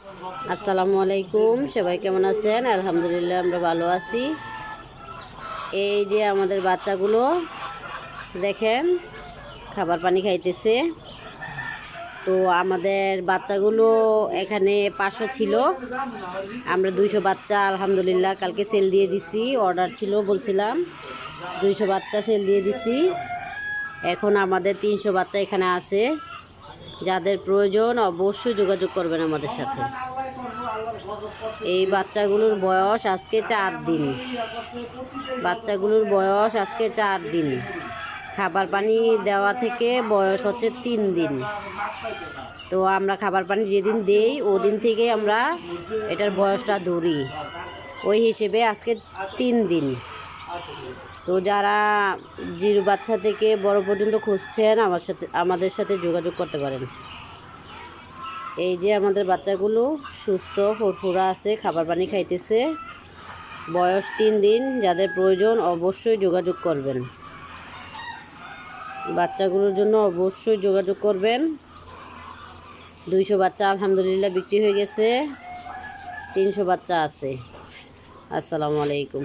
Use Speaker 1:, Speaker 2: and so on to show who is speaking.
Speaker 1: আসসালামু আলাইকুম, সবাই কেমন আছেন? আলহামদুলিল্লাহ আমরা ভালো আছি। এই যে আমাদের বাচ্চাগুলো দেখেন খাবার পানি খাইতেছে। তো আমাদের বাচ্চাগুলো এখানে 500 ছিল, আমরা 200 বাচ্চা আলহামদুলিল্লাহ কালকে সেল দিয়ে দিছি। অর্ডার ছিল বলছিলাম 200 বাচ্চা সেল দিয়ে দিছি। এখন আমাদের 300 বাচ্চা এখানে আছে। যাদের প্রয়োজন অবশ্যই যোগাযোগ করবেন আমাদের সাথে। এই বাচ্চাগুলোর বয়স আজকে 4 দিন। বাচ্চাগুলোর বয়স আজকে 4 দিন। খাবার পানি দেওয়া থেকে বয়স হচ্ছে 3 দিন। তো আমরা খাবার পানি যেদিন দেই ওদিন থেকে আমরা এটার বয়সটা ধরি, ওই হিসেবে আজকে 3 দিন। তো যারা জিরো বাচ্চা থেকে বড় পর্যন্ত খুঁজছেন আমাদের সাথে যোগাযোগ করতে পারেন। এই যে আমাদের বাচ্চাগুলো সুস্থ ফুরফুরা আছে, খাবার পানি খাইতেছে, বয়স 3 দিন। যাদের প্রয়োজন অবশ্যই যোগাযোগ করবেন। বাচ্চাগুলোর জন্য অবশ্যই যোগাযোগ করবেন। 200 বাচ্চা আলহামদুলিল্লাহ বিক্রি হয়ে গেছে, 300 বাচ্চা আছে। আসসালামু আলাইকুম।